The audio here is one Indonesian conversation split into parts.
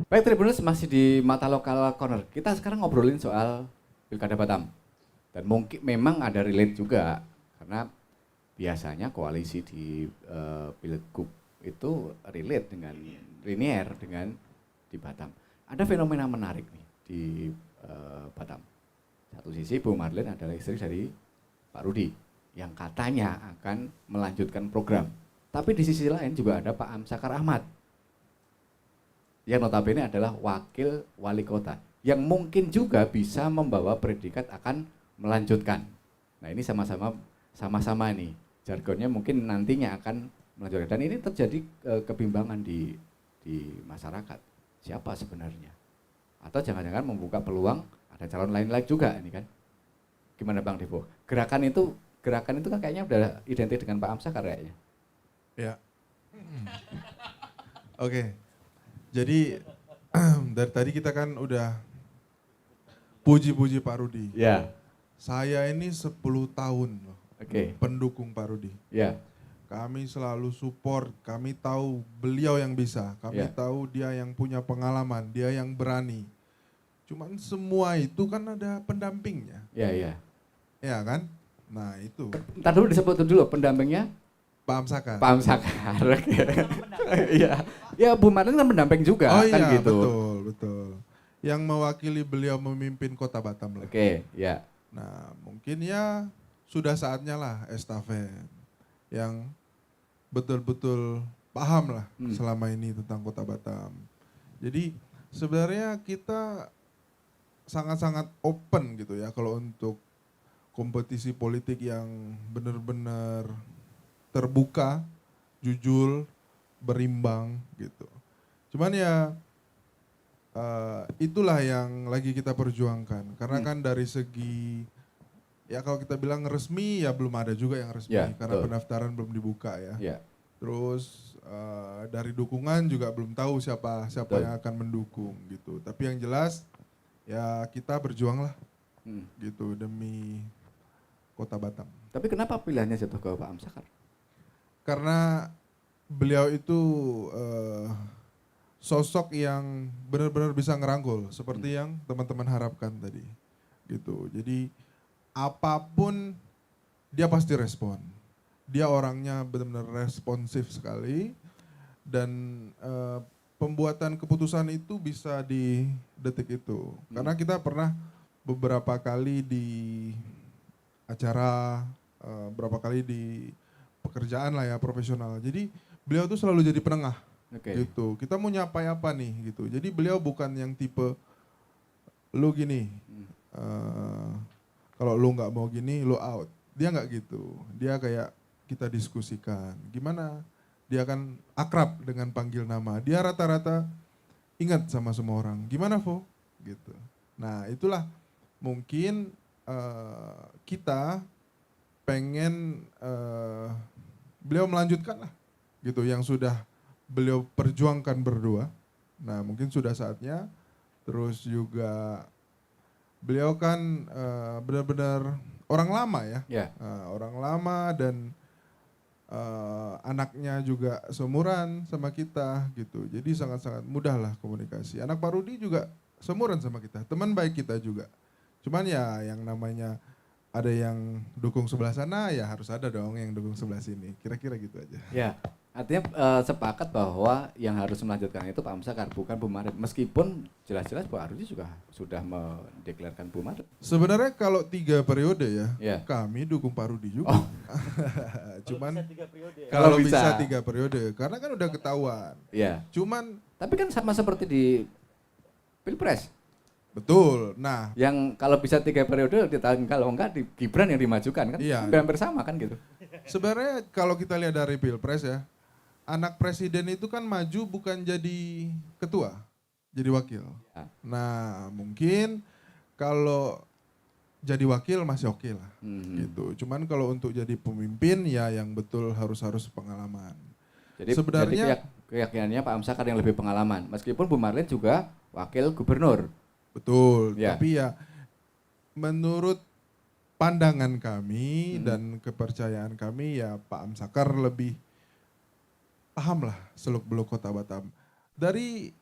Baik Tribuners, masih di Mata Lokal Corner. Kita sekarang ngobrolin soal Pilkada Batam. Dan mungkin memang ada relate juga karena biasanya koalisi di Pilgub itu relate dengan linear dengan di Batam. Ada fenomena menarik nih di Batam. Satu sisi Bu Marlin adalah istri dari Pak Rudi yang katanya akan melanjutkan program. Tapi di sisi lain juga ada Pak Amsakar Ahmad yang notabene adalah wakil wali kota yang mungkin juga bisa membawa predikat akan melanjutkan. Nah ini sama-sama nih jargonnya mungkin nantinya akan melanjutkan, dan ini terjadi kebimbangan di masyarakat. Siapa sebenarnya? Atau jangan-jangan membuka peluang ada calon lain juga ini kan? Gimana Bang Devo? Gerakan itu kan kayaknya udah identik dengan Pak Amsakar kayaknya. Ya. Oke. Jadi dari tadi kita kan udah puji-puji Pak Rudi. Ya. Saya ini 10 tahun loh pendukung Pak Rudi. Ya. Kami selalu support, kami tahu beliau yang bisa, kami tahu dia yang punya pengalaman, dia yang berani. Cuman semua itu kan ada pendampingnya. Iya. Ya kan? Nah itu. Ntar dulu disebut dulu pendampingnya. Pak Amsakar. Pak Amsakar. Iya. Ya Bu Marlin kan pendamping juga kan iya, gitu. Betul. Yang mewakili beliau memimpin Kota Batam lah. Ya. Nah, mungkin ya sudah saatnya lah estafet yang betul-betul paham lah selama ini tentang Kota Batam. Jadi sebenarnya kita sangat-sangat open gitu ya kalau untuk kompetisi politik yang benar-benar terbuka, jujur, berimbang gitu. Cuman ya itulah yang lagi kita perjuangkan. Karena kan dari segi ya kalau kita bilang resmi ya belum ada juga yang resmi karena pendaftaran belum dibuka ya. Terus dari dukungan juga belum tahu siapa yang akan mendukung gitu. Tapi yang jelas ya kita berjuang lah gitu demi Kota Batam. Tapi kenapa pilihannya jatuh ke Pak Amsakar? Karena beliau itu sosok yang benar-benar bisa ngerangkul seperti yang teman-teman harapkan tadi gitu. Jadi apapun dia pasti respon. Dia orangnya benar-benar responsif sekali dan pembuatan keputusan itu bisa di detik itu. Karena kita pernah beberapa kali di acara, beberapa kali di pekerjaan lah ya profesional. Jadi beliau tuh selalu jadi penengah gitu. Kita mau nyapai apa nih gitu. Jadi beliau bukan yang tipe lu gini, kalau lu nggak mau gini lu out. Dia nggak gitu. Dia kayak kita diskusikan. Gimana? Dia kan akrab dengan panggil nama. Dia rata-rata ingat sama semua orang. Gimana Vo? Gitu. Nah itulah mungkin kita pengen beliau melanjutkan lah gitu yang sudah beliau perjuangkan berdua. Nah mungkin sudah saatnya. Terus juga beliau kan benar-benar orang lama ya. Orang lama dan anaknya juga seumuran sama kita gitu. Jadi sangat-sangat mudah lah komunikasi. Anak Pak Rudi juga seumuran sama kita. Teman baik kita juga. Cuman ya yang namanya ada yang dukung sebelah sana, ya harus ada dong yang dukung sebelah sini. Kira-kira gitu aja. Ya, artinya sepakat bahwa yang harus melanjutkan itu Pak Amsakar, bukan Bu Marlin. Meskipun jelas-jelas Pak Rudi juga sudah mendeklarasikan Bu Marlin. Sebenarnya kalau 3 periode ya, kami dukung Pak Rudi juga. Cuman kalau bisa 3 periode, karena kan udah ketahuan. Cuman, tapi kan sama seperti di Pilpres. Betul. Nah, yang kalau bisa 3 periode, kalau enggak di Gibran yang dimajukan kan, hampir sama kan gitu. Sebenarnya kalau kita lihat dari Pilpres ya, anak presiden itu kan maju bukan jadi ketua, jadi wakil. Nah, mungkin kalau jadi wakil masih oke lah, gitu. Cuman kalau untuk jadi pemimpin ya yang betul harus pengalaman. Jadi sebenarnya keyakinannya Pak Amsakar yang lebih pengalaman, meskipun Bu Marlin juga wakil gubernur. Betul, tapi ya menurut pandangan kami dan kepercayaan kami ya Pak Amsakar lebih paham lah seluk-beluk Kota Batam. Dari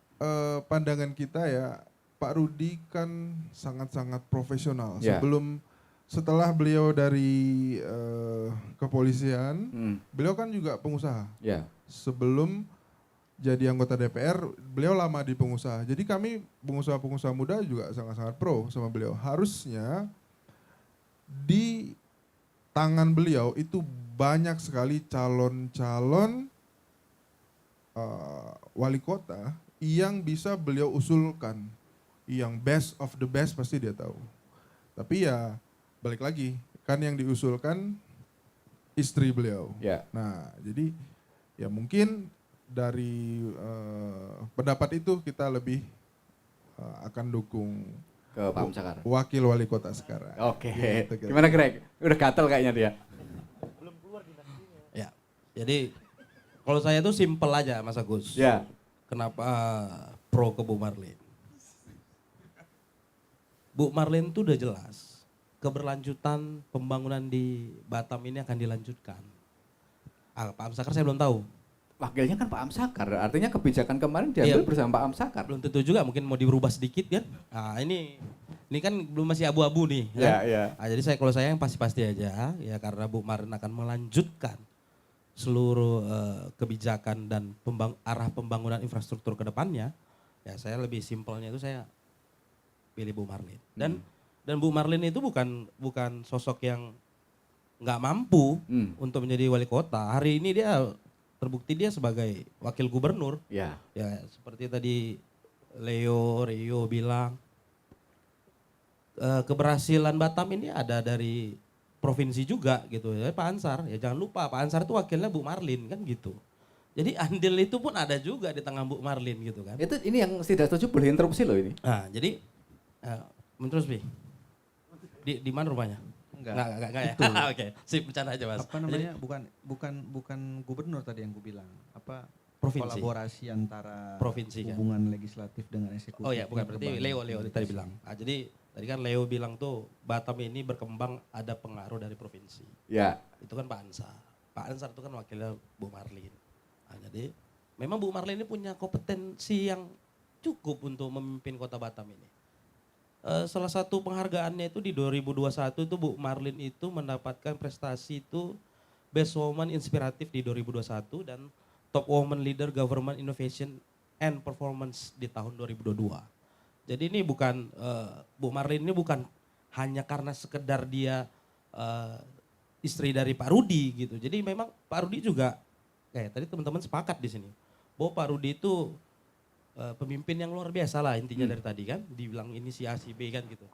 pandangan kita ya, Pak Rudi kan sangat-sangat profesional. Ya. Setelah beliau dari kepolisian, Hmm. beliau kan juga pengusaha. Ya. Sebelum jadi anggota DPR, beliau lama di pengusaha. Jadi kami pengusaha-pengusaha muda juga sangat-sangat pro sama beliau. Harusnya di tangan beliau itu banyak sekali calon-calon wali kota yang bisa beliau usulkan. Yang best of the best pasti dia tahu. Tapi ya balik lagi, kan yang diusulkan istri beliau. Ya. Nah, jadi ya mungkin dari pendapat itu kita lebih akan dukung Ke Pak Amsakar. wakil wali kota sekarang. Oke. Gitu, kira-kira. Gimana Greg? Udah gatel kayaknya dia. Ya, jadi kalau saya tuh simple aja Mas Agus. Ya. Kenapa pro ke Bu Marlin? Bu Marlin tuh udah jelas keberlanjutan pembangunan di Batam ini akan dilanjutkan. Pak Amsakar saya belum tahu. Wakilnya kan Pak Amsakar, artinya kebijakan kemarin diambil Iya. bersama Pak Amsakar. Belum tentu juga, mungkin mau dirubah sedikit kan. Nah ini kan belum masih abu-abu nih. Ya, Kan? ya. Nah, jadi kalau saya yang pasti-pasti aja ya karena Bu Marlin akan melanjutkan seluruh kebijakan dan arah pembangunan infrastruktur ke depannya, ya saya lebih simpelnya itu saya pilih Bu Marlin. Dan Bu Marlin itu bukan sosok yang nggak mampu untuk menjadi wali kota. Hari ini dia terbukti dia sebagai wakil gubernur. Ya. Ya seperti tadi Rio bilang, keberhasilan Batam ini ada dari provinsi juga gitu ya, Pak Ansar. Ya jangan lupa Pak Ansar itu wakilnya Bu Marlin kan gitu. Jadi andil itu pun ada juga di tangan Bu Marlin gitu kan. Itu ini yang tidak setuju boleh interupsi loh ini. Nah, jadi terus Bi. Di mana rumahnya? Enggak ya. Itu. Oke, sip bercanda aja Mas. Apa namanya? Bukan gubernur tadi yang gue bilang. Apa Provinsi. kolaborasi antara Provinsi, kan? hubungan legislatif dengan eksekutif. Oh ya, bukan berarti Berbagai Leo tadi bilang. Ah, jadi tadi kan Leo bilang tuh Batam ini berkembang ada pengaruh dari provinsi. Ya. Itu kan Pak Ansar. Pak Ansar itu kan wakilnya Bu Marlin. Nah, jadi memang Bu Marlin ini punya kompetensi yang cukup untuk memimpin kota Batam ini. Salah satu penghargaannya itu di 2021 itu Bu Marlin itu mendapatkan prestasi itu Best Woman Inspiratif di 2021 dan Top Woman Leader Government Innovation and Performance di tahun 2022. Jadi ini bukan, Bu Marlin ini bukan hanya karena sekedar dia istri dari Pak Rudi gitu. Jadi memang Pak Rudi juga, kayak tadi teman-teman sepakat di sini, bahwa Pak Rudi itu pemimpin yang luar biasa lah intinya dari tadi kan, dibilang ini si A si B kan gitu.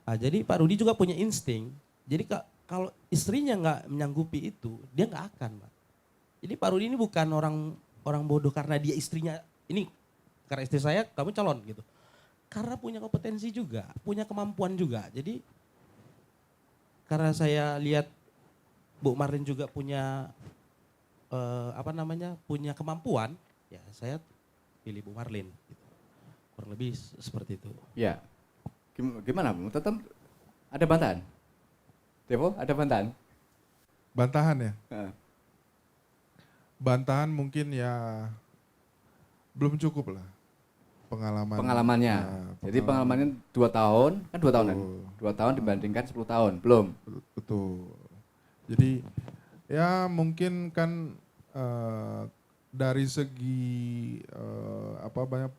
Nah, jadi Pak Rudi juga punya insting. Jadi kalau istrinya nggak menyanggupi itu, dia nggak akan, Pak. Jadi Pak Rudi ini bukan orang bodoh karena dia istrinya ini karena istri saya kamu calon gitu. Karena punya kompetensi juga, punya kemampuan juga. Jadi karena saya lihat Bu Marlin juga punya punya kemampuan, ya saya pilih Bu Marlin. Gitu. Kurang lebih seperti itu. Ya. Gimana? Tetap ada bantahan? Devo, ada bantahan? Bantahan ya? Heeh. Bantahan mungkin ya belum cukup lah Pengalamannya. Jadi pengalamannya 2 tahun, kan 2 tahun kan? 2 tahun dibandingkan 10 tahun, belum? Betul. Jadi ya mungkin kan dari segi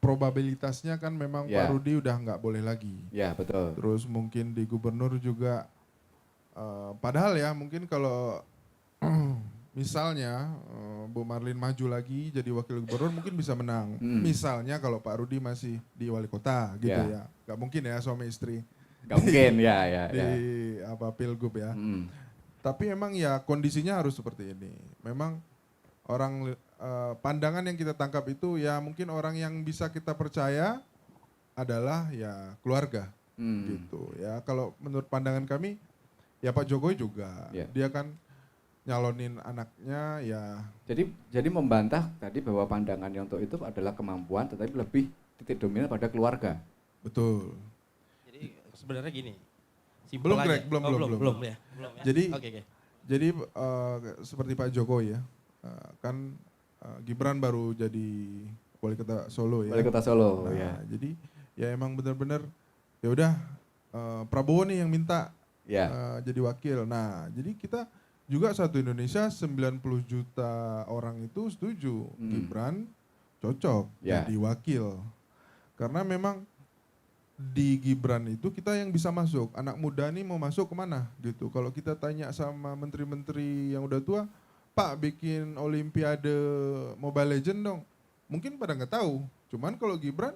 probabilitasnya kan memang Ya. Pak Rudi udah nggak boleh lagi. Ya, betul. Terus mungkin di gubernur juga, padahal ya mungkin kalau misalnya Bu Marlin maju lagi jadi wakil gubernur mungkin bisa menang. Misalnya kalau Pak Rudi masih di wali kota gitu Ya. ya. Gak mungkin ya suami istri Gak mungkin, ya. di pilgub ya. Tapi emang ya kondisinya harus seperti ini. Memang pandangan yang kita tangkap itu ya mungkin orang yang bisa kita percaya adalah ya keluarga gitu ya. Kalau menurut pandangan kami ya Pak Jokowi juga dia kan nyalonin anaknya ya. Jadi membantah tadi bahwa pandangannya untuk itu adalah kemampuan, tetapi lebih titik dominan pada keluarga. Betul. Jadi sebenarnya gini. Belum, aja. Greg, belum. Belum ya. Jadi Oke. Jadi seperti Pak Jokowi ya, kan Gibran baru jadi wali kota Solo ya. Wali Kota Solo, Nah, ya. jadi ya emang benar-benar ya udah Prabowo nih yang minta Ya. jadi wakil. Nah, jadi kita juga satu Indonesia 90 juta orang itu setuju Gibran cocok Ya. jadi wakil. Karena memang di Gibran itu kita yang bisa masuk. Anak muda nih mau masuk kemana gitu. Kalau kita tanya sama menteri-menteri yang udah tua, Pak bikin Olimpiade Mobile Legend dong. Mungkin pada nggak tahu. Cuman kalau Gibran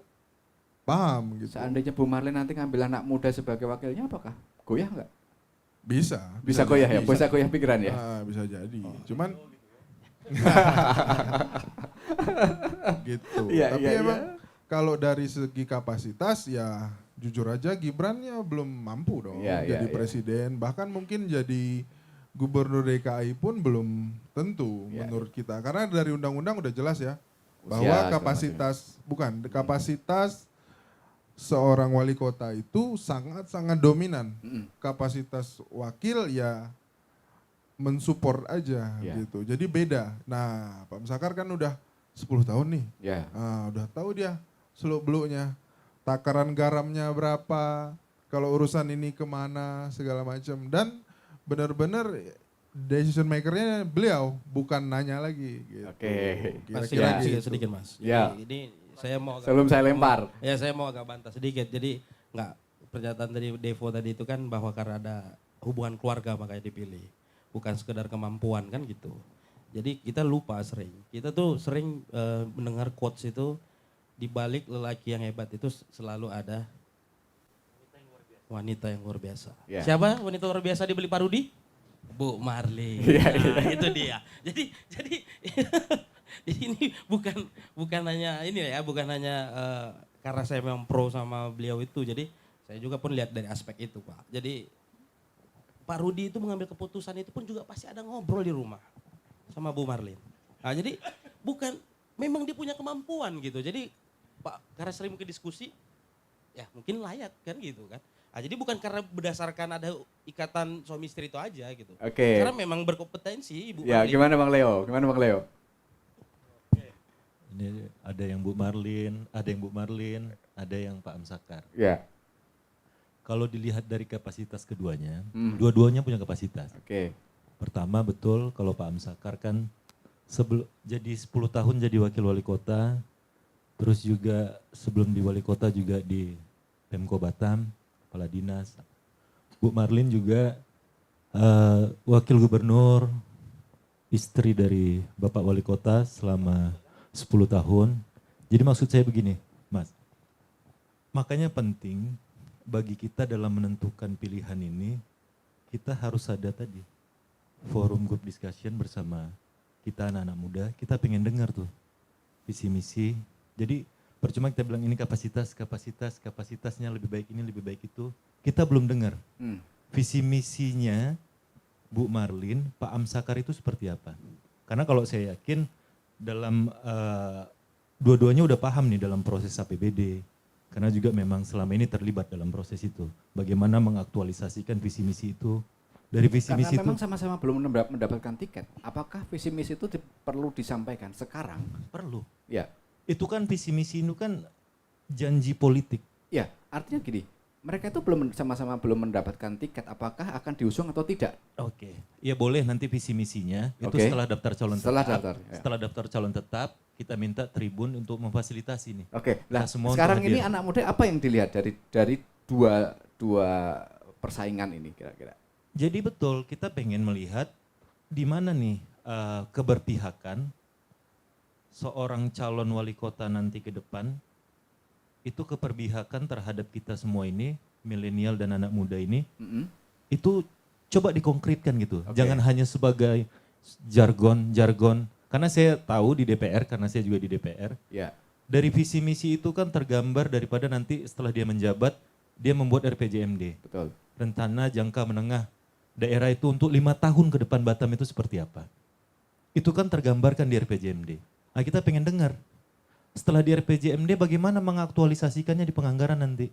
paham gitu. Seandainya Bu Marlin nanti ngambil anak muda sebagai wakilnya, apakah goyah nggak? Bisa. Bisa goyah ya, jadi. bisa goyah pikiran ya. Bisa jadi. Cuman gitu. Iya, Tapi iya, emang iya. kalau dari segi kapasitas ya jujur aja Gibran ya belum mampu dong Iya, iya, jadi iya. presiden. Bahkan mungkin jadi gubernur DKI pun belum tentu Iya, menurut kita. Karena dari undang-undang udah jelas ya bahwa Usia, kapasitas seorang wali kota itu sangat-sangat dominan. Kapasitas wakil ya mensupport aja Iya. gitu. Jadi beda. Nah, Pak Musakar kan udah 10 tahun nih. Ya. Udah tahu dia seluk-beluknya. Takaran garamnya berapa, kalau urusan ini kemana, segala macam. Dan benar-benar decision makernya beliau, bukan nanya lagi. Gitu. Oke. Mas, Kira-kira sedikit, gitu. sedikit Mas. Ya. Jadi ini saya mau Sebelum saya lempar. Ya saya mau agak bantah sedikit. Jadi nggak, pernyataan dari Devo tadi itu kan bahwa karena ada hubungan keluarga makanya dipilih. Bukan sekedar kemampuan kan gitu. Jadi kita lupa sering. Kita tuh sering mendengar quotes itu, di balik lelaki yang hebat itu selalu ada wanita yang luar biasa. Ya. Siapa wanita luar biasa dibeli Pak Rudi? Bu Marlin. Iya, Nah, itu dia. Jadi jadi ini bukan hanya ini ya, bukan hanya karena saya memang pro sama beliau itu. Jadi saya juga pun lihat dari aspek itu, Pak. Jadi Pak Rudi itu mengambil keputusan itu pun juga pasti ada ngobrol di rumah sama Bu Marlin. Nah, jadi memang dia punya kemampuan gitu. Jadi Pak, karena sering mungkin diskusi, ya mungkin layak kan gitu kan. Nah, jadi bukan karena berdasarkan ada ikatan suami istri itu aja gitu. Oke. Karena memang berkompetensi Ibu Ya, Marlin. gimana Bang Leo? Gimana Bang Leo? Ini ada yang Bu Marlin, ada yang Pak Amsakar. Ya. Kalau dilihat dari kapasitas keduanya, dua-duanya punya kapasitas. Oke. Pertama betul kalau Pak Amsakar kan jadi 10 tahun jadi wakil wali kota, terus juga sebelum di wali kota juga di Pemko Batam, kepala dinas. Bu Marlin juga wakil gubernur, istri dari Bapak Wali Kota selama 10 tahun. Jadi maksud saya begini, Mas. Makanya penting bagi kita dalam menentukan pilihan ini, kita harus ada tadi forum group discussion bersama kita anak-anak muda, kita pengen dengar tuh visi misi. Jadi percuma kita bilang ini kapasitasnya lebih baik ini, lebih baik itu. Kita belum dengar visi misinya Bu Marlin, Pak Amsakar itu seperti apa. Karena kalau saya yakin dalam dua-duanya udah paham nih dalam proses APBD. Karena juga memang selama ini terlibat dalam proses itu. Bagaimana mengaktualisasikan visi misi itu. Dari visi Karena misi itu memang sama-sama belum mendapatkan tiket. Apakah visi misi itu perlu disampaikan sekarang? perlu. Ya. Itu kan visi misi itu kan janji politik. Ya, artinya gini, mereka itu sama-sama belum mendapatkan tiket, apakah akan diusung atau tidak? Oke. Ya boleh nanti visi misinya itu Oke. setelah daftar calon Setelah tetap. daftar, ya. Setelah daftar calon tetap, kita minta Tribun untuk memfasilitasi nih. Oke, lah Kita semua sekarang untuk ini hadir. anak muda apa yang dilihat dari dua persaingan ini kira-kira? Jadi betul kita pengen melihat di mana nih keberpihakan seorang calon wali kota nanti ke depan, itu keberpihakan terhadap kita semua ini, milenial dan anak muda ini, itu coba dikonkretkan gitu. Oke. Jangan hanya sebagai jargon. Karena saya tahu di DPR, karena saya juga di DPR, Ya, dari visi misi itu kan tergambar daripada nanti setelah dia menjabat, dia membuat RPJMD. betul. Rencana jangka menengah daerah itu untuk 5 tahun ke depan Batam itu seperti apa. Itu kan tergambarkan di RPJMD. Nah kita pengen dengar, setelah di RPJMD bagaimana mengaktualisasikannya di penganggaran nanti.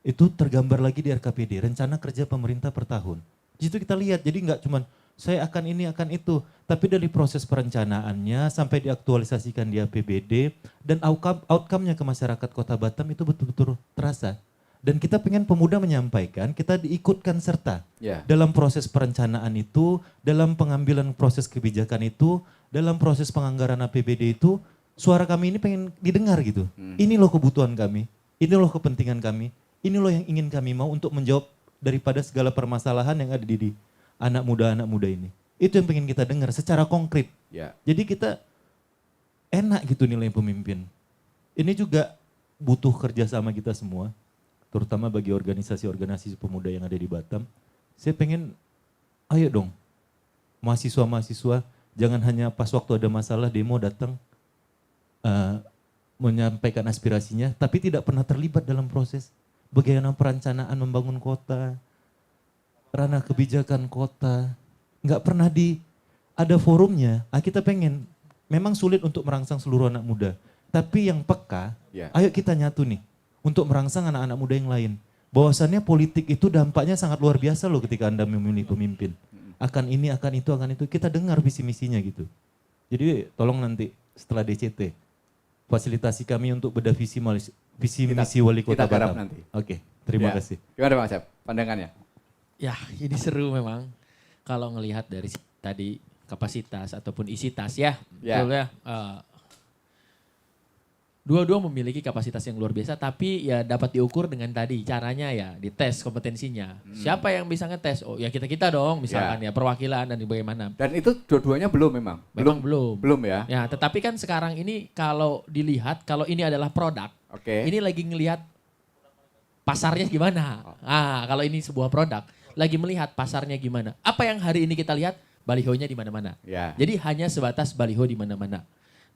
Itu tergambar lagi di RKPD, rencana kerja pemerintah per tahun. Di situ kita lihat, jadi nggak cuman saya akan ini, akan itu. Tapi dari proses perencanaannya sampai diaktualisasikan di APBD dan outcome-nya ke masyarakat Kota Batam itu betul-betul terasa. Dan kita pengen pemuda menyampaikan, kita diikutkan serta Ya. dalam proses perencanaan itu, dalam pengambilan proses kebijakan itu, dalam proses penganggaran APBD itu, suara kami ini pengen didengar gitu. Ini loh kebutuhan kami, ini loh kepentingan kami, ini loh yang ingin kami mau untuk menjawab daripada segala permasalahan yang ada di anak muda ini. Itu yang pengen kita dengar secara konkret. Ya. Jadi kita enak gitu nilai pemimpin. Ini juga butuh kerjasama kita semua, terutama bagi organisasi-organisasi pemuda yang ada di Batam. Saya pengen, ayo dong, mahasiswa-mahasiswa jangan hanya pas waktu ada masalah demo datang menyampaikan aspirasinya, tapi tidak pernah terlibat dalam proses bagaimana perencanaan membangun kota, ranah kebijakan kota, nggak pernah ada forumnya. Kita pengen, memang sulit untuk merangsang seluruh anak muda, tapi yang peka, Ya. ayo kita nyatu nih untuk merangsang anak-anak muda yang lain. Bahwasannya politik itu dampaknya sangat luar biasa loh ketika Anda memilih pemimpin. Akan ini, akan itu, kita dengar visi misinya gitu. Jadi tolong nanti setelah DCT, fasilitasi kami untuk bedah visi misi wali kota kita garap Batam. nanti. Oke, terima Ya. kasih. Gimana Bang Asep, pandangannya? Ya, ini seru memang kalau ngelihat dari tadi kapasitas ataupun isi tas ya. Ya. Betul ya. Dua-dua memiliki kapasitas yang luar biasa tapi ya dapat diukur dengan tadi caranya ya dites kompetensinya. Siapa yang bisa ngetes? Oh ya kita-kita dong misalkan ya perwakilan dan bagaimana. Dan itu dua-duanya belum memang? Memang belum. Belum ya? Ya, tetapi kan sekarang ini kalau dilihat kalau ini adalah produk, Oke. ini lagi ngelihat pasarnya gimana. Kalau ini sebuah produk, lagi melihat pasarnya gimana. Apa yang hari ini kita lihat? Balihonya di mana-mana. Ya. Jadi hanya sebatas baliho di mana-mana.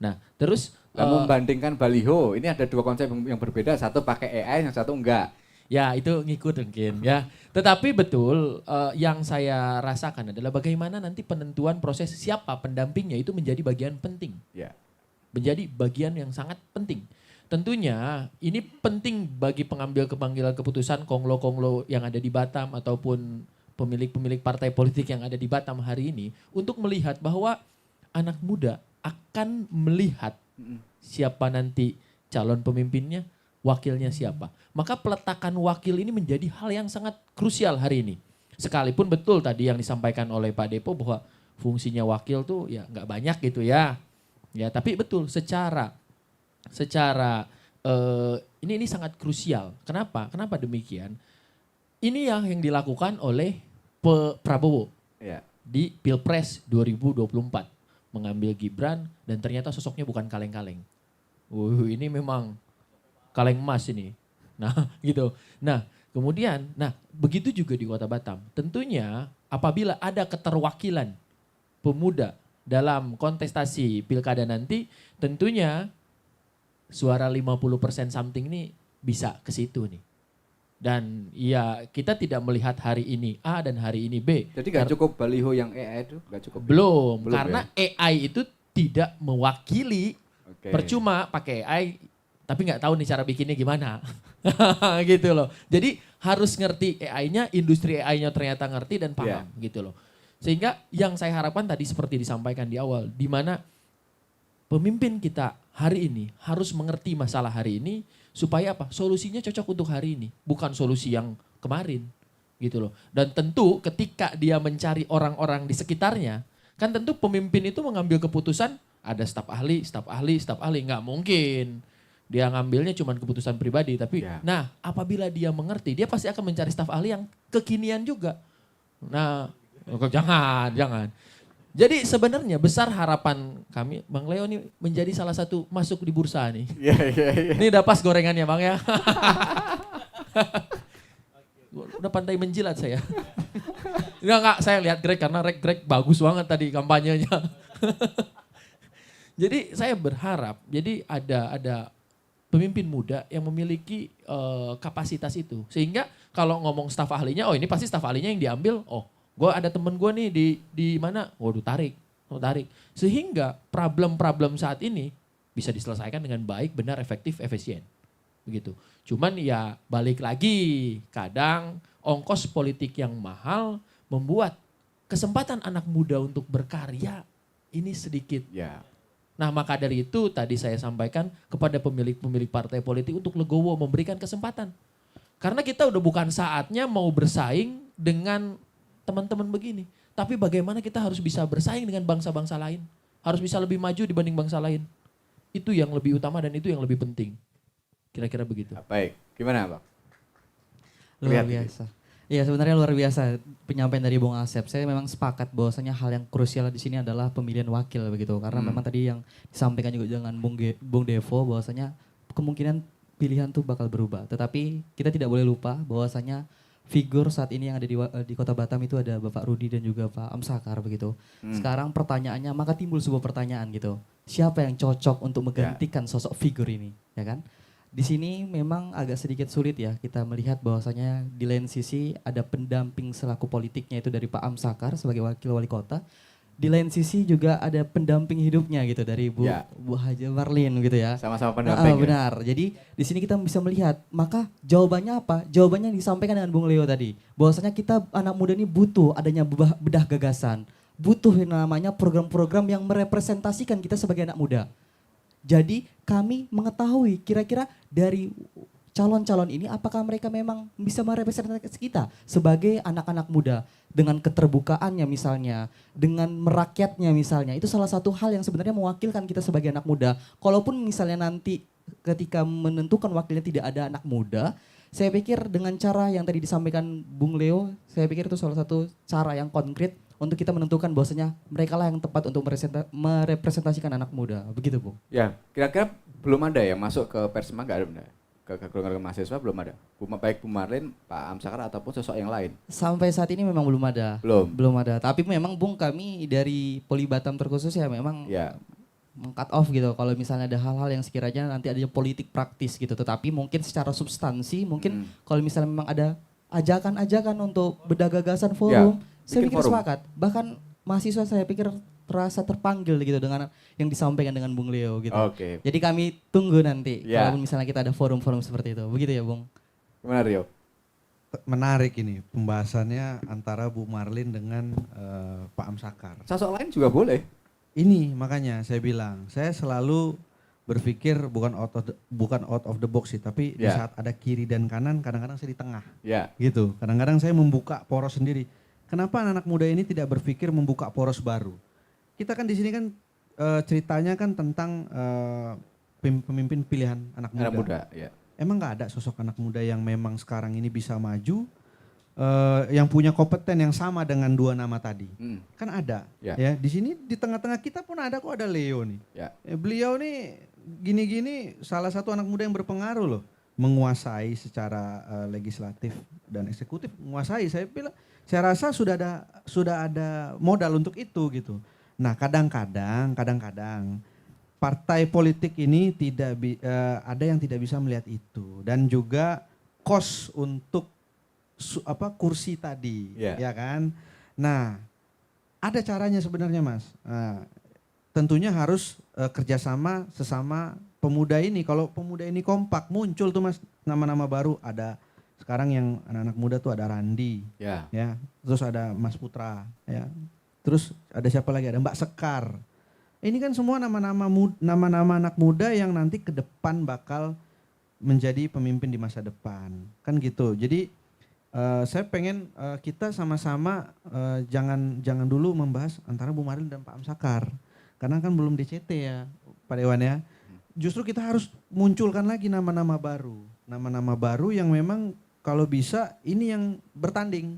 Nah, terus Membandingkan baliho, ini ada dua konsep yang berbeda, satu pakai AI, yang satu enggak. ya itu ngikut mungkin ya. Tetapi betul yang saya rasakan adalah bagaimana nanti penentuan proses siapa pendampingnya itu menjadi bagian penting. Ya. Menjadi bagian yang sangat penting. Tentunya ini penting bagi pengambil kepanggilan keputusan konglo-konglo yang ada di Batam ataupun pemilik-pemilik partai politik yang ada di Batam hari ini untuk melihat bahwa anak muda akan melihat siapa nanti calon pemimpinnya, wakilnya siapa. Maka peletakan wakil ini menjadi hal yang sangat krusial hari ini. Sekalipun betul tadi yang disampaikan oleh Pak Depo bahwa fungsinya wakil tuh ya nggak banyak gitu ya. Ya, tapi betul secara ini sangat krusial. Kenapa? Kenapa demikian? Ini yang dilakukan oleh Prabowo Ya. di Pilpres 2024. Mengambil Gibran dan ternyata sosoknya bukan kaleng-kaleng. Ini memang kaleng emas ini. Nah gitu. Nah kemudian, begitu juga di Kota Batam. Tentunya apabila ada keterwakilan pemuda dalam kontestasi pilkada nanti, tentunya suara 50% something ini bisa ke situ nih. Dan ya kita tidak melihat hari ini A dan hari ini B. Jadi nggak cukup baliho yang AI itu? Nggak cukup? Belum, Belum karena AI itu tidak mewakili. Oke. Percuma pakai AI tapi nggak tahu nih cara bikinnya gimana. Gitu loh. Jadi harus ngerti AI-nya, industri AI-nya ternyata ngerti dan paham gitu loh. Sehingga yang saya harapkan tadi seperti disampaikan di awal, di mana pemimpin kita hari ini harus mengerti masalah hari ini supaya apa? Solusinya cocok untuk hari ini, bukan solusi yang kemarin gitu loh. Dan tentu ketika dia mencari orang-orang di sekitarnya, kan tentu pemimpin itu mengambil keputusan ada staf ahli, nggak mungkin. Dia ngambilnya cuma keputusan pribadi, tapi nah apabila dia mengerti, dia pasti akan mencari staf ahli yang kekinian juga. Nah, jangan. Jadi sebenarnya besar harapan kami, Bang Leo ini menjadi salah satu masuk di bursa nih. Iya. Ini udah pas gorengannya Bang ya. Udah pandai menjilat saya. Enggak, saya lihat Greg karena Greg bagus banget tadi kampanyenya. Jadi saya berharap, jadi ada pemimpin muda yang memiliki kapasitas itu. Sehingga kalau ngomong staf ahlinya, oh ini pasti staf ahlinya yang diambil, oh gue ada temen gue nih di mana, waduh tarik. Sehingga problem-problem saat ini bisa diselesaikan dengan baik, benar, efektif, efisien. Begitu. Cuman ya balik lagi, kadang ongkos politik yang mahal membuat kesempatan anak muda untuk berkarya ini sedikit. Ya. Nah maka dari itu tadi saya sampaikan kepada pemilik-pemilik partai politik untuk legowo memberikan kesempatan. Karena kita udah bukan saatnya mau bersaing dengan teman-teman begini. Tapi bagaimana kita harus bisa bersaing dengan bangsa-bangsa lain. Harus bisa lebih maju dibanding bangsa lain. Itu yang lebih utama dan itu yang lebih penting. Kira-kira begitu. Baik, gimana Bang? Luar Lihat ini. biasa. Iya sebenarnya luar biasa penyampaian dari Bung Asep. Saya memang sepakat bahwasanya hal yang krusial di sini adalah pemilihan wakil begitu. Karena memang tadi yang disampaikan juga dengan Bung Devo bahwasanya kemungkinan pilihan tuh bakal berubah. Tetapi kita tidak boleh lupa bahwasanya figur saat ini yang ada di Kota Batam itu ada Bapak Rudi dan juga Pak Amsakar begitu. Sekarang pertanyaannya maka timbul sebuah pertanyaan gitu. Siapa yang cocok untuk menggantikan sosok figur ini, ya kan? Di sini memang agak sedikit sulit ya kita melihat bahwasanya di lain sisi ada pendamping selaku politiknya itu dari Pak Amsakar sebagai wakil wali kota. Di lain sisi juga ada pendamping hidupnya gitu dari Bu Haja Marlin gitu ya. Sama-sama pendamping. Benar. Jadi di sini kita bisa melihat maka jawabannya apa? Jawabannya yang disampaikan dengan Bung Leo tadi. Bahwasanya kita anak muda ini butuh adanya bedah gagasan. Butuh yang namanya program-program yang merepresentasikan kita sebagai anak muda. Jadi kami mengetahui kira-kira dari calon-calon ini apakah mereka memang bisa merepresentasi kita sebagai anak-anak muda dengan keterbukaannya misalnya, dengan merakyatnya misalnya. Itu salah satu hal yang sebenarnya mewakilkan kita sebagai anak muda. Kalaupun misalnya nanti ketika menentukan wakilnya tidak ada anak muda, saya pikir dengan cara yang tadi disampaikan Bung Leo, saya pikir itu salah satu cara yang konkret untuk kita menentukan bahwasanya mereka lah yang tepat untuk merepresentasikan anak muda. Begitu, Bu. Ya, kira-kira belum ada yang masuk ke Persema, nggak ada benar? Ke golongan mahasiswa belum ada. Baik Bu Marlin, Pak Amsakar ataupun sosok yang lain. Sampai saat ini memang belum ada. Belum. Belum ada. Tapi memang Bung kami dari Poli Batam terkhusus ya memang meng-cut off gitu. Kalau misalnya ada hal-hal yang sekiranya nanti ada politik praktis gitu. Tetapi mungkin secara substansi mungkin kalau misalnya memang ada ajakan-ajakan untuk bedah gagasan forum, saya pikir sepakat. Bahkan mahasiswa saya pikir terasa terpanggil gitu dengan yang disampaikan dengan Bung Leo gitu. Oke. Jadi kami tunggu nanti kalau misalnya kita ada forum-forum seperti itu. Begitu ya, Bung? Gimana Rio? Menarik ini pembahasannya antara Bu Marlin dengan Pak Amsakar. Sosok lain juga boleh. Ini makanya saya bilang, saya selalu berpikir bukan out of the box sih, tapi di saat ada kiri dan kanan kadang-kadang saya di tengah. Gitu. Kadang-kadang saya membuka poros sendiri. Kenapa anak muda ini tidak berpikir membuka poros baru? Kita kan di sini kan ceritanya kan tentang pemimpin pilihan anak muda. Anak muda, ya. Emang nggak ada sosok anak muda yang memang sekarang ini bisa maju, yang punya kompeten yang sama dengan dua nama tadi? Kan ada. Ya, di sini di tengah-tengah kita pun ada kok, ada Leo nih. Beliau nih gini-gini salah satu anak muda yang berpengaruh loh, menguasai secara legislatif dan eksekutif, menguasai. Saya rasa sudah ada modal untuk itu gitu. Nah, kadang-kadang partai politik ini ada yang tidak bisa melihat itu, dan juga kos untuk kursi tadi, ya kan? Nah, ada caranya sebenarnya, Mas. Nah, tentunya harus kerjasama sesama pemuda ini. Kalau pemuda ini kompak, muncul tuh, Mas, nama-nama baru. Ada sekarang yang anak-anak muda tuh ada Randi, ya, terus ada Mas Putra, ya. Terus ada siapa lagi? Ada Mbak Sekar. Ini kan semua nama-nama anak muda yang nanti ke depan bakal menjadi pemimpin di masa depan. Kan gitu. Jadi saya pengen kita sama-sama jangan dulu membahas antara Bu Marlin dan Pak Amsakar. Karena kan belum DCT ya Pak Dewan ya. Justru kita harus munculkan lagi nama-nama baru. Nama-nama baru yang memang kalau bisa ini yang bertanding.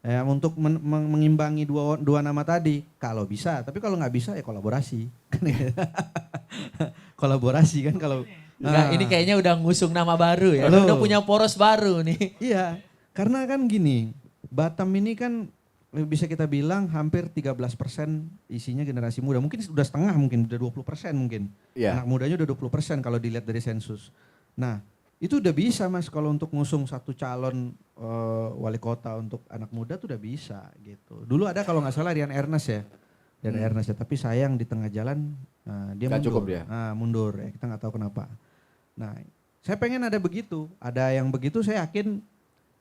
Ya, untuk mengimbangi dua nama tadi kalau bisa, tapi kalau nggak bisa ya kolaborasi. Kolaborasi kan kalau ini kayaknya udah ngusung nama baru ya. Udah punya poros baru nih. Iya, karena kan gini, Batam ini kan bisa kita bilang hampir 13% isinya generasi muda. Mungkin sudah setengah, mungkin udah 20% mungkin. Anak mudanya udah 20% kalau dilihat dari sensus. Nah, itu udah bisa, Mas, kalau untuk ngusung satu calon wali kota untuk anak muda tuh udah bisa gitu. Dulu ada kalau nggak salah Rian Ernest ya. Tapi sayang di tengah jalan dia mundur. Cukup dia. Mundur ya, kita nggak tahu kenapa. Nah, saya pengen ada begitu. Ada yang begitu, saya yakin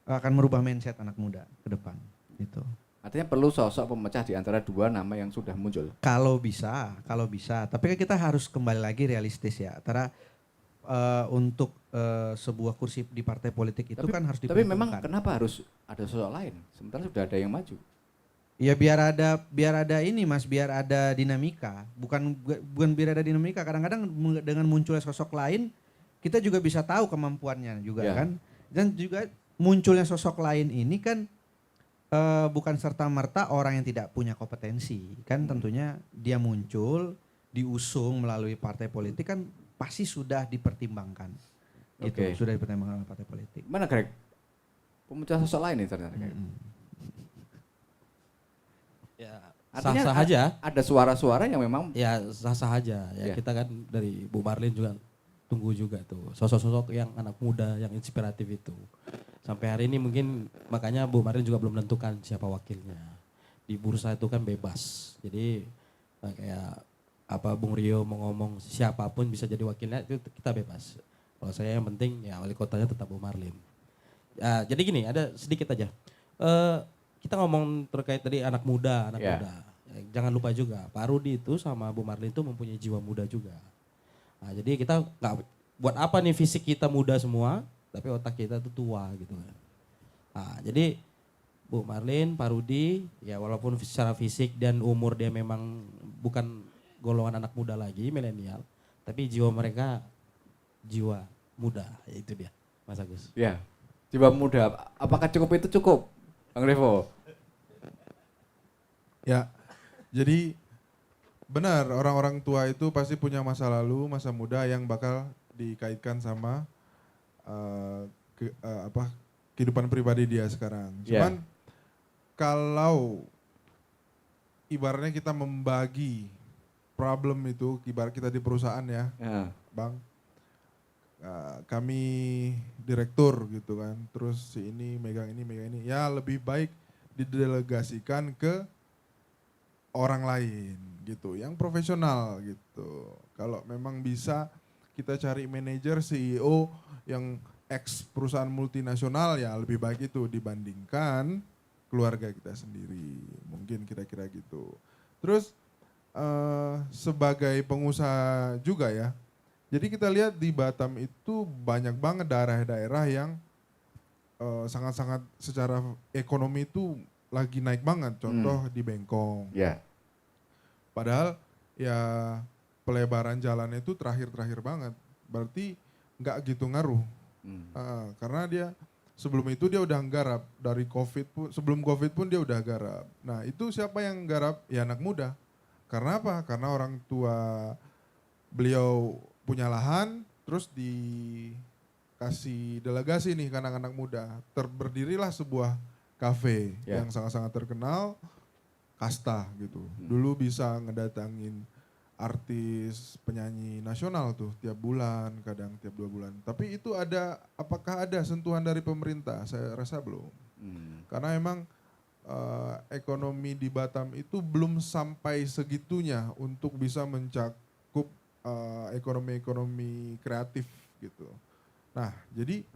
akan merubah mindset anak muda ke depan gitu. Artinya perlu sosok pemecah di antara dua nama yang sudah muncul. Kalau bisa. Tapi kan kita harus kembali lagi realistis ya. Antara untuk sebuah kursi di partai politik itu kan harus Tapi memang diperhitungkan. kenapa harus ada sosok lain? Sementara sudah ada yang maju. Ya biar ada ini Mas, biar ada dinamika. Bukan biar ada dinamika. Kadang-kadang dengan munculnya sosok lain, kita juga bisa tahu kemampuannya juga Ya. kan. Dan juga munculnya sosok lain ini kan bukan serta-merta orang yang tidak punya kompetensi. Kan tentunya dia muncul, diusung melalui partai politik kan pasti sudah dipertimbangkan. Gitu, Oke. sudah dipertimbangkan oleh partai politik. Mana Greg? Pemecah sosok lain nih ternyata. Greg. Ya, Artinya sah-sah aja. Ada suara-suara yang memang Ya sah-sah aja. Ya Ya. kita kan dari Bu Marlin juga tunggu juga tuh sosok-sosok yang anak muda yang inspiratif itu. Sampai hari ini mungkin makanya Bu Marlin juga belum menentukan siapa wakilnya. Di bursa itu kan bebas. Jadi kayak apa Bung Rio mau ngomong siapapun bisa jadi wakilnya itu kita bebas. Kalau saya yang penting ya wali kotanya tetap Bu Marlin. Ya, jadi gini ada sedikit aja. Kita ngomong terkait tadi anak muda. Ya. Ya, jangan lupa juga Pak Rudi itu sama Bu Marlin itu mempunyai jiwa muda juga. Nah, jadi kita nggak buat apa nih fisik kita muda semua, tapi otak kita tuh tua gitu kan. Nah, jadi Bu Marlin, Pak Rudi, ya walaupun secara fisik dan umur dia memang bukan golongan anak muda lagi, milenial, tapi jiwa mereka jiwa muda, ya itu dia, Mas Agus. ya jiwa muda. Apakah cukup itu cukup, Bang Revo? Ya, jadi benar orang-orang tua itu pasti punya masa lalu, masa muda yang bakal dikaitkan sama kehidupan pribadi dia sekarang. Ya. Cuman kalau ibaratnya kita membagi problem itu, ibarat kita di perusahaan ya, Ya. Bang, kami direktur gitu kan, terus si ini megang ini, ya lebih baik didelegasikan ke orang lain gitu, yang profesional gitu. Kalau memang bisa kita cari manajer CEO yang ex perusahaan multinasional ya lebih baik itu dibandingkan keluarga kita sendiri. Mungkin kira-kira gitu. Terus sebagai pengusaha juga ya. Jadi kita lihat di Batam itu banyak banget daerah-daerah yang sangat-sangat secara ekonomi itu lagi naik banget. Contoh di Bengkong. Ya. Padahal ya pelebaran jalan itu terakhir-terakhir banget. Berarti nggak gitu ngaruh. Karena dia sebelum itu dia udah nggarap. Dari COVID pun, sebelum COVID pun dia udah garap. Nah itu siapa yang garap? Ya anak muda. Karena apa? Karena orang tua beliau punya lahan, terus dikasih delegasi nih ke anak-anak muda. Berdirilah sebuah kafe Ya. yang sangat-sangat terkenal, Kasta gitu. Dulu bisa ngedatangin artis penyanyi nasional tuh tiap bulan, kadang tiap 2 bulan. Tapi itu apakah ada sentuhan dari pemerintah? Saya rasa belum. Karena emang ekonomi di Batam itu belum sampai segitunya untuk bisa mencakup ekonomi-ekonomi kreatif gitu. Nah, jadi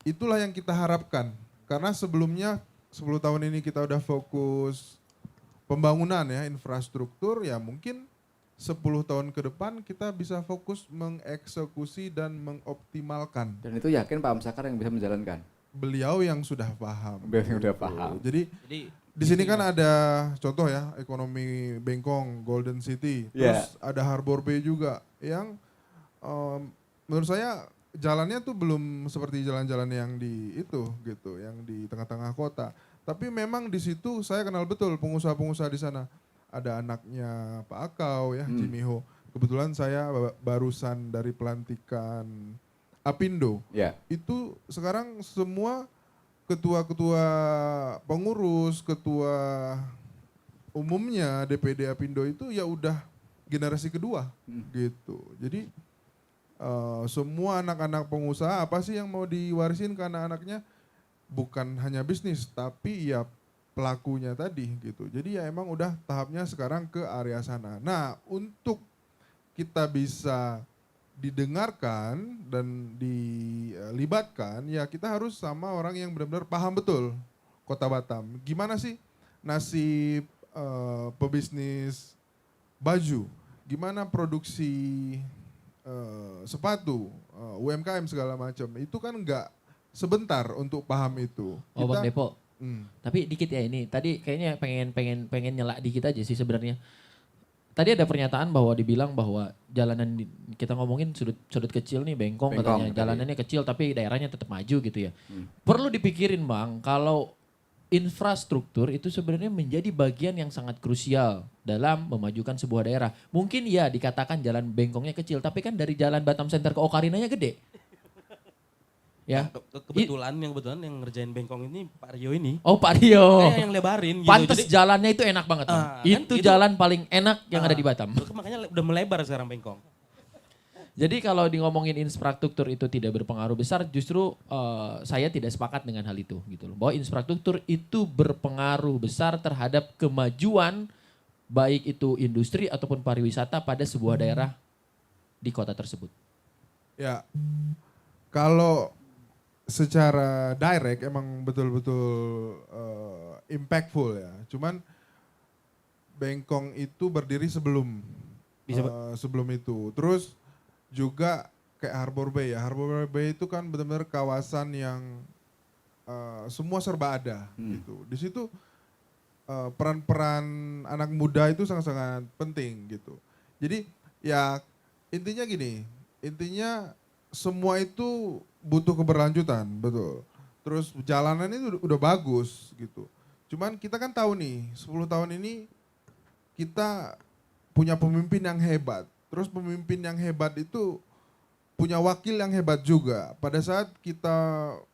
itulah yang kita harapkan. Karena sebelumnya 10 tahun ini kita udah fokus pembangunan ya, infrastruktur, ya mungkin 10 tahun ke depan kita bisa fokus mengeksekusi dan mengoptimalkan. Dan itu yakin Pak Amsakar yang bisa menjalankan. Beliau yang sudah paham. Beliau yang udah Gitu. paham. Jadi di sini kan ada contoh ya, ekonomi Bengkong, Golden City, terus ada Harbor Bay juga yang menurut saya jalannya tuh belum seperti jalan-jalan yang di itu gitu, yang di tengah-tengah kota. Tapi memang di situ saya kenal betul pengusaha-pengusaha di sana. Ada anaknya Pak Akau ya, Jimmy Ho. Kebetulan saya barusan dari pelantikan Apindo. Ya. Itu sekarang semua ketua-ketua pengurus, ketua umumnya DPD Apindo itu ya udah generasi kedua gitu. Jadi semua anak-anak pengusaha apa sih yang mau diwarisin ke anak-anaknya? Bukan hanya bisnis, tapi ya pelakunya tadi gitu. Jadi ya emang udah tahapnya sekarang ke area sana. Nah, untuk kita bisa didengarkan dan dilibatkan, ya kita harus sama orang yang benar-benar paham betul Kota Batam. Gimana sih nasib pebisnis baju, gimana produksi sepatu, UMKM segala macam. Itu kan nggak sebentar untuk paham itu. Oh Bang Depo, Hmm. tapi dikit ya ini. Tadi kayaknya pengen nyela dikit aja sih sebenarnya. Tadi ada pernyataan bahwa dibilang bahwa jalanan kita ngomongin sudut kecil nih Bengkong katanya. Jalanannya kecil tapi daerahnya tetap maju gitu ya. Perlu dipikirin Bang, kalau infrastruktur itu sebenarnya menjadi bagian yang sangat krusial dalam memajukan sebuah daerah. Mungkin ya dikatakan jalan Bengkongnya kecil, tapi kan dari jalan Batam Center ke Okarinanya gede. Ya. Kebetulan yang ngerjain Bengkong ini Pak Rio ini. Oh Pak Rio. Yang lebarin gitu. Pantes Jadi, jalannya itu enak banget Bang. kan Itu itu- jalan paling enak yang ada di Batam. makanya udah melebar sekarang Bengkong. Jadi kalau di ngomongin infrastruktur itu tidak berpengaruh besar, justru saya tidak sepakat dengan hal itu gitu loh. Bahwa infrastruktur itu berpengaruh besar terhadap kemajuan baik itu industri ataupun pariwisata pada sebuah daerah di kota tersebut. Ya, kalau secara direct emang betul-betul impactful ya. Cuman Bengkong itu berdiri sebelum sebelum itu. Terus juga kayak Harbor Bay ya. Harbor Bay itu kan benar-benar kawasan yang semua serba ada gitu. Di situ peran-peran anak muda itu sangat-sangat penting gitu. Jadi ya intinya gini, intinya semua itu butuh keberlanjutan, betul. Terus jalanan itu udah bagus gitu. Cuman kita kan tahu nih, 10 tahun ini kita punya pemimpin yang hebat. Terus pemimpin yang hebat itu punya wakil yang hebat juga. Pada saat kita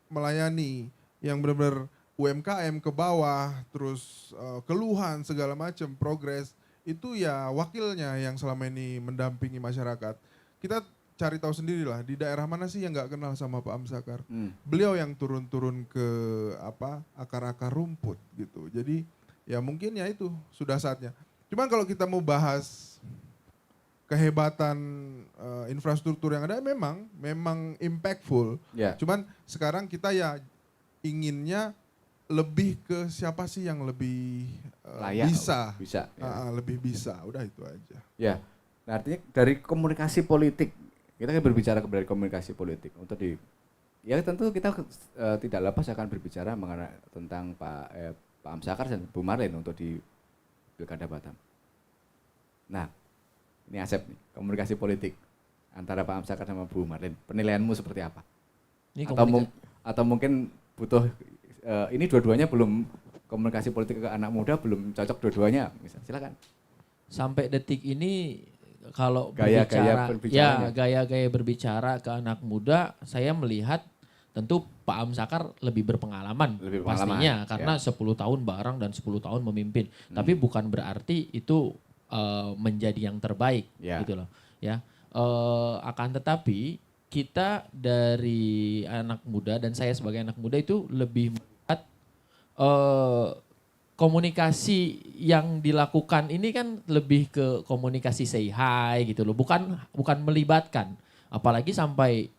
melayani yang benar-benar UMKM ke bawah, terus keluhan segala macam, progres, itu ya wakilnya yang selama ini mendampingi masyarakat. Kita cari tahu sendirilah di daerah mana sih yang nggak kenal sama Pak Amsakar. Beliau yang turun-turun ke akar-akar rumput gitu. Jadi ya mungkin ya itu sudah saatnya. Cuman kalau kita mau bahas kehebatan infrastruktur yang ada memang impactful. Ya. Cuman sekarang kita ya inginnya lebih ke siapa sih yang lebih Layak, bisa. ya. Lebih bisa, udah itu aja. Ya, nah artinya dari komunikasi politik, kita kan berbicara dari komunikasi politik untuk ya tentu kita tidak lepas akan berbicara mengenai tentang Pak Amsakar dan Bu Marlin untuk di Pilkada Batam. Nah, ini Asep nih, komunikasi politik antara Pak Amsakar sama Bu Marlin, penilaianmu seperti apa? Ini Atau mungkin butuh ini dua-duanya belum komunikasi politik ke anak muda belum cocok dua-duanya, silakan. Sampai detik ini kalau Gaya-gaya berbicaranya. gaya-gaya berbicara ke anak muda, saya melihat tentu Pak Amsakar lebih berpengalaman pastinya karena 10 tahun bareng dan 10 tahun memimpin. Tapi bukan berarti itu menjadi yang terbaik gitu loh. Ya. Akan tetapi kita dari anak muda dan saya sebagai anak muda itu lebih melihat komunikasi yang dilakukan ini kan lebih ke komunikasi say hi gitu loh, bukan melibatkan, apalagi sampai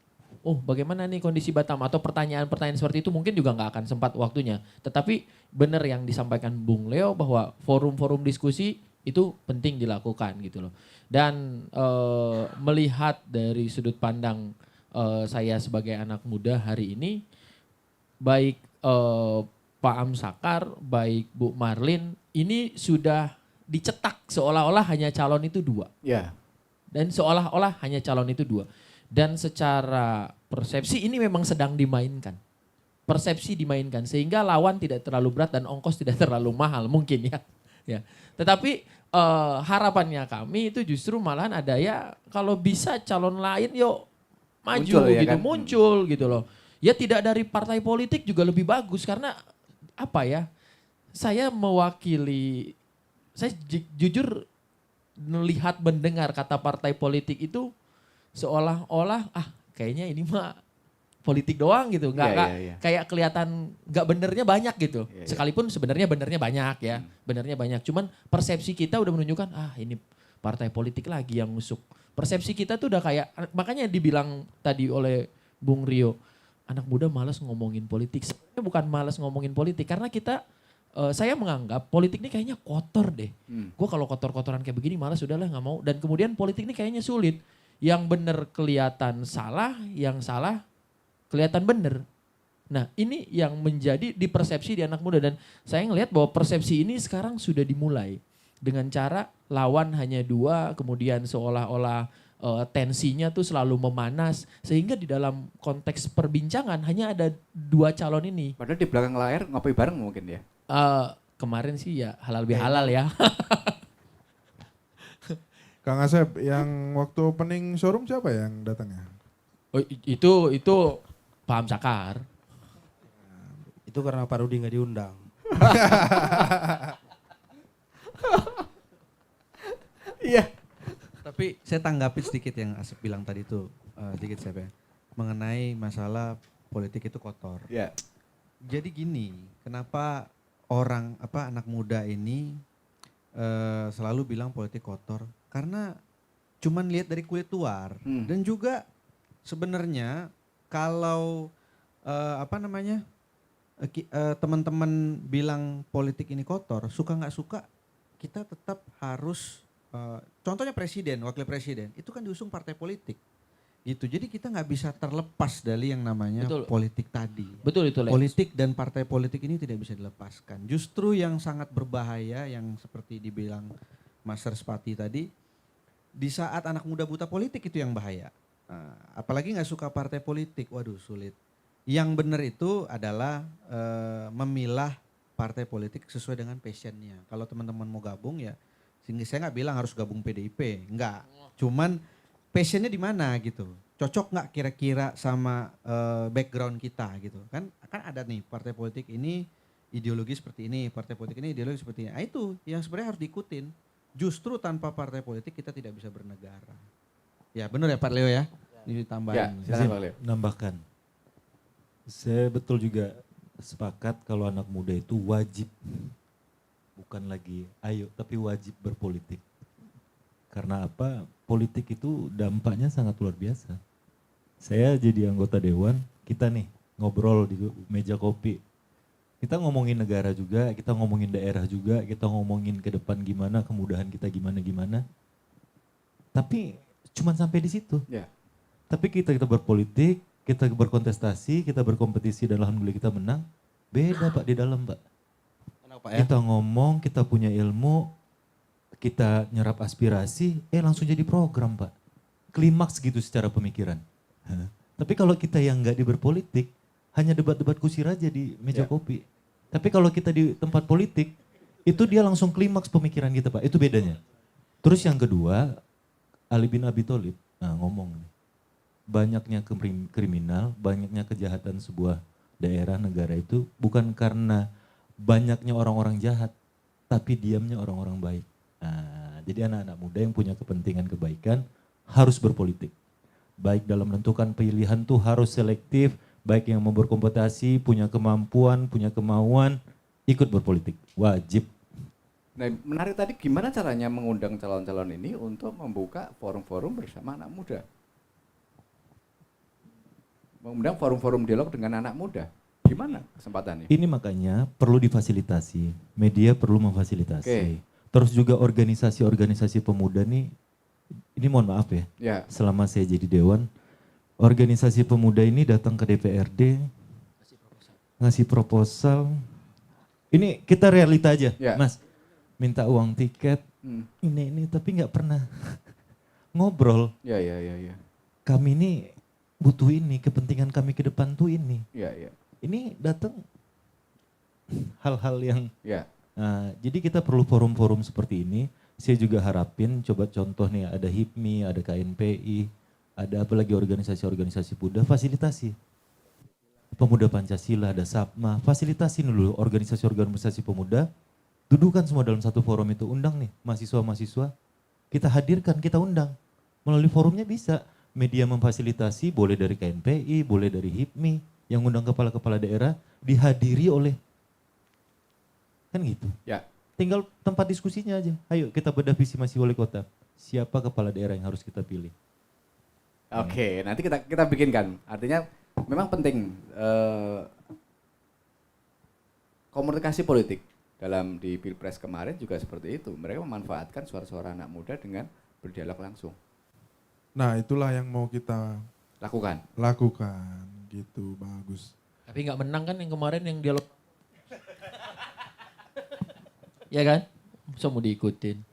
bagaimana nih kondisi Batam atau pertanyaan-pertanyaan seperti itu mungkin juga nggak akan sempat waktunya. Tetapi benar yang disampaikan Bung Leo bahwa forum-forum diskusi itu penting dilakukan gitu loh. Dan melihat dari sudut pandang saya sebagai anak muda hari ini, baik Pak Amsakar, baik Bu Marlin, ini sudah dicetak seolah-olah hanya calon itu dua. Ya. Dan seolah-olah hanya calon itu dua. Dan secara persepsi ini memang sedang dimainkan. Persepsi dimainkan sehingga lawan tidak terlalu berat dan ongkos tidak terlalu mahal mungkin ya. Ya. Tetapi harapannya kami itu justru malahan ada ya kalau bisa calon lain yuk maju Muncul, ya gitu, kan? muncul gitu loh. Ya tidak dari partai politik juga lebih bagus karena apa ya, saya mewakili, saya jujur melihat mendengar kata partai politik itu seolah-olah kayaknya ini mah politik doang gitu, nggak kayak kelihatan nggak benernya banyak gitu. Sekalipun sebenarnya benernya banyak ya, benernya banyak. Cuman persepsi kita udah menunjukkan ini partai politik lagi yang musuk. Persepsi kita tuh udah kayak, makanya dibilang tadi oleh Bung Rio, anak muda malas ngomongin politik. Sebenarnya bukan malas ngomongin politik karena kita saya menganggap politik ini kayaknya kotor deh. Gue kalau kotor-kotoran kayak begini malas udahlah nggak mau. Dan kemudian politik ini kayaknya sulit. Yang benar kelihatan salah, yang salah kelihatan benar. Nah ini yang menjadi di persepsi di anak muda. Dan saya ngelihat bahwa persepsi ini sekarang sudah dimulai. Dengan cara lawan hanya dua, kemudian seolah-olah tensinya tuh selalu memanas. Sehingga di dalam konteks perbincangan hanya ada dua calon ini. Padahal di belakang layar ngopi bareng mungkin ya. Kemarin sih ya halal bihalal ya. Kang Asep, yang waktu opening showroom siapa yang datangnya? Oh, itu paham Sakar. Itu karena Pak Rudi nggak diundang. Iya. Tapi saya tanggapi sedikit yang Asep bilang tadi itu, sedikit saya mengenai masalah politik itu kotor. Iya. Jadi gini, kenapa anak muda ini selalu bilang politik kotor? Karena cuman lihat dari kulit luar dan juga sebenarnya kalau teman-teman bilang politik ini kotor, suka nggak suka kita tetap harus contohnya presiden, wakil presiden itu kan diusung partai politik. Gitu. Jadi kita nggak bisa terlepas dari yang namanya politik tadi. Betul itu, Lex. Politik dan partai politik ini tidak bisa dilepaskan. Justru yang sangat berbahaya yang seperti dibilang Mas Respati tadi, di saat anak muda buta politik itu yang bahaya. Apalagi nggak suka partai politik, waduh sulit. Yang benar itu adalah memilah partai politik sesuai dengan passionnya. Kalau teman-teman mau gabung ya, saya nggak bilang harus gabung PDIP, nggak. Cuman passionnya di mana gitu, cocok nggak kira-kira sama background kita gitu kan ada nih partai politik ini ideologi seperti ini, partai politik ini ideologi seperti ini. Nah, itu yang sebenarnya harus diikutin. Justru tanpa partai politik kita tidak bisa bernegara. Ya benar ya Pak Leo ya, ini tambahin. Ya, silakan Pak Leo. Nambahkan, saya betul juga sepakat kalau anak muda itu wajib, bukan lagi ayo tapi wajib berpolitik. Karena apa? Politik itu dampaknya sangat luar biasa. Saya jadi anggota dewan, kita nih ngobrol di meja kopi. Kita ngomongin negara juga, kita ngomongin daerah juga, kita ngomongin ke depan gimana, kemudahan kita gimana-gimana. Tapi cuman sampai di situ. Yeah. Tapi kita berpolitik, kita berkontestasi, kita berkompetisi dan alhamdulillah kita menang. Beda Pak di dalam Pak. Kenapa ya? Kita ngomong, kita punya ilmu, kita nyerap aspirasi, langsung jadi program Pak. Klimaks gitu secara pemikiran. Tapi kalau kita yang nggak di berpolitik, hanya debat-debat kusir aja di meja kopi. Tapi kalau kita di tempat politik, itu dia langsung klimaks pemikiran kita Pak, itu bedanya. Terus yang kedua, Ali bin Abi Thalib ngomong, banyaknya kriminal, banyaknya kejahatan sebuah daerah, negara itu bukan karena banyaknya orang-orang jahat, tapi diamnya orang-orang baik. Nah, jadi anak-anak muda yang punya kepentingan kebaikan harus berpolitik. Baik dalam menentukan pilihan tuh harus selektif, baik yang mau berkompetisi, punya kemampuan, punya kemauan, ikut berpolitik, wajib. Nah menarik tadi gimana caranya mengundang calon-calon ini untuk membuka forum-forum bersama anak muda. Mengundang forum-forum dialog dengan anak muda. Gimana kesempatannya? Ini makanya perlu difasilitasi, media perlu memfasilitasi. Okay. Terus juga organisasi-organisasi pemuda nih, ini mohon maaf ya, selama saya jadi dewan, organisasi pemuda ini datang ke DPRD, ngasih proposal. Ini kita realita aja, Mas, minta uang tiket, ini tapi nggak pernah ngobrol. Ya. Kami ini butuh ini, kepentingan kami ke depan tuh ini. Ini datang hal-hal yang nah, jadi kita perlu forum-forum seperti ini. Saya juga harapin, coba contoh nih, ada HIPMI, ada KNPI, ada apalagi organisasi-organisasi muda, fasilitasi. Pemuda Pancasila, ada SAPMA, fasilitasi dulu organisasi-organisasi pemuda, dudukan semua dalam satu forum itu, undang nih mahasiswa-mahasiswa, kita hadirkan, kita undang. Melalui forumnya bisa, media memfasilitasi, boleh dari KNPI, boleh dari HIPMI, yang undang kepala-kepala daerah, dihadiri oleh kan gitu. Tinggal tempat diskusinya aja. Ayo kita bedah visi misi wali kota. Siapa kepala daerah yang harus kita pilih? Oke, nanti kita bikinkan. Artinya memang penting komunikasi politik. dalam di Pilpres kemarin juga seperti itu. Mereka memanfaatkan suara-suara anak muda dengan berdialog langsung. Nah, itulah yang mau kita Lakukan. Gitu, bagus. Tapi nggak menang kan yang kemarin yang dialog. Ya kan? So mau diikutin.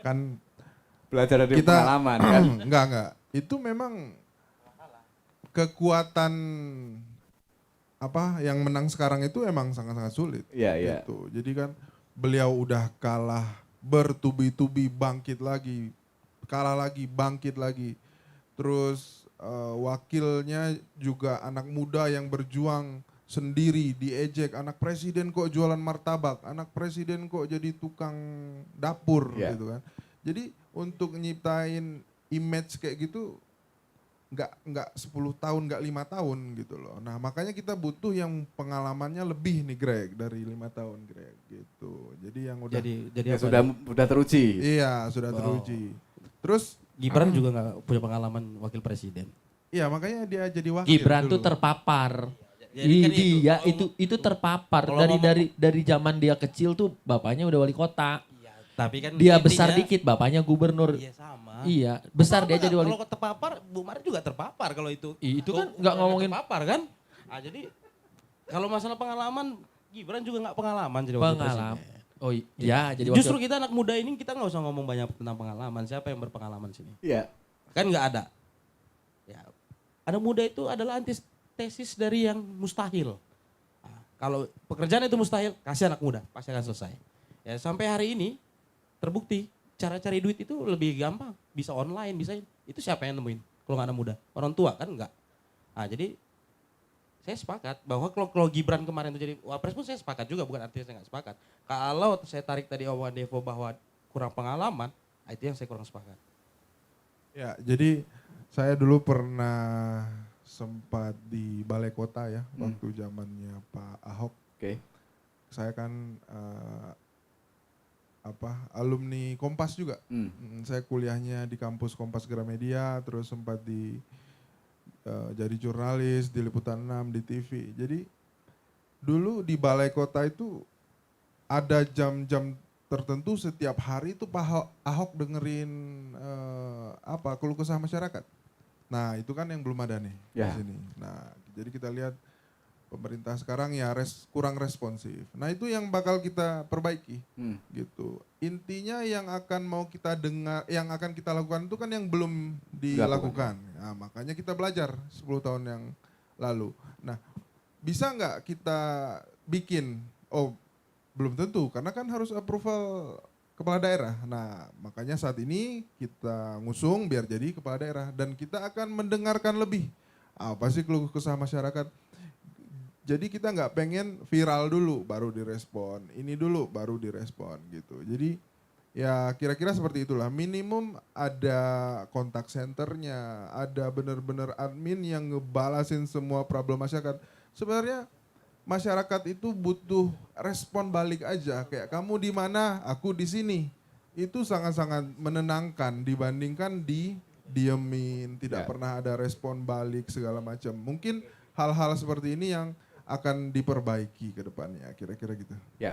Kan Belajar dari kita pengalaman kan. enggak. Itu memang kekuatan apa yang menang sekarang itu emang sangat-sangat sulit. Iya. Gitu. Jadi kan beliau udah kalah bertubi-tubi, bangkit lagi, kalah lagi, bangkit lagi. Terus wakilnya juga anak muda yang berjuang sendiri, diejek. Anak presiden kok jualan martabak, anak presiden kok jadi tukang dapur gitu kan. Jadi untuk nyiptain image kayak gitu nggak 10 tahun, nggak 5 tahun gitu loh. Nah makanya kita butuh yang pengalamannya lebih nih Greg, dari 5 tahun Greg gitu. Jadi yang udah jadi sudah teruji. iya sudah teruji. Terus Gibran juga nggak punya pengalaman wakil presiden. iya makanya dia jadi wakil. Gibran tuh dulu. terpapar. Jadi kan Dia itu, itu terpapar kalau dari zaman dia kecil tuh bapaknya udah wali kota. Tapi kan Dia intinya- besar dikit bapaknya gubernur. Iya sama. Iya, besar dia jadi wali. Kalau terpapar, Bu Mar juga terpapar kalau itu. Itu kan Tuh, nggak ngomongin terpapar kan. Ah jadi kalau masalah pengalaman, Gibran juga nggak pengalaman jadi wakil pengalaman. presiden. Oh iya, jadi Justru wakil. kita anak muda ini kita nggak usah ngomong banyak tentang pengalaman. Siapa yang berpengalaman sini? Iya. Kan nggak ada. Ya, anak muda itu adalah antitesis dari yang mustahil. Nah, kalau pekerjaan itu mustahil, kasih anak muda, pasti akan selesai. Ya sampai hari ini terbukti cara cari duit itu lebih gampang, bisa online, bisa itu siapa yang nemuin? Kalau nggak anak muda, orang tua kan enggak. Nah jadi saya sepakat bahwa kalau Gibran kemarin itu jadi wapres pun saya sepakat juga, bukan artinya saya nggak sepakat. Kalau saya tarik tadi omongan Devo bahwa kurang pengalaman, itu yang saya kurang sepakat. Ya, jadi saya dulu pernah sempat di Balai Kota ya, waktu zamannya Pak Ahok. Oke. Saya kan alumni Kompas juga. Saya kuliahnya di kampus Kompas Gramedia, terus sempat jadi jurnalis di Liputan 6 di TV. Jadi dulu di Balai Kota itu ada jam-jam tertentu setiap hari itu Pak Ahok dengerin keluh kesah masyarakat. Nah itu kan yang belum ada nih di sini. Nah jadi kita lihat pemerintah sekarang ya kurang responsif. Nah itu yang bakal kita perbaiki gitu. Intinya yang akan mau kita dengar, yang akan kita lakukan itu kan yang belum dilakukan. Nah, makanya kita belajar 10 tahun yang lalu. Nah bisa nggak kita bikin? Oh belum tentu, karena kan harus approval kepala daerah. Nah, makanya saat ini kita ngusung biar jadi kepala daerah. Dan kita akan mendengarkan lebih. Apa sih keluh kesah masyarakat? Jadi kita nggak pengen viral dulu baru direspon. Ini dulu baru direspon gitu. Jadi ya kira-kira seperti itulah. Minimum ada kontak centernya, ada benar-benar admin yang ngebalasin semua problem masyarakat. Sebenarnya masyarakat itu butuh respon balik aja, kayak kamu di mana, aku di sini. Itu sangat-sangat menenangkan dibandingkan diemin, tidak pernah ada respon balik segala macam. Mungkin hal-hal seperti ini yang akan diperbaiki ke depannya, kira-kira gitu. Ya,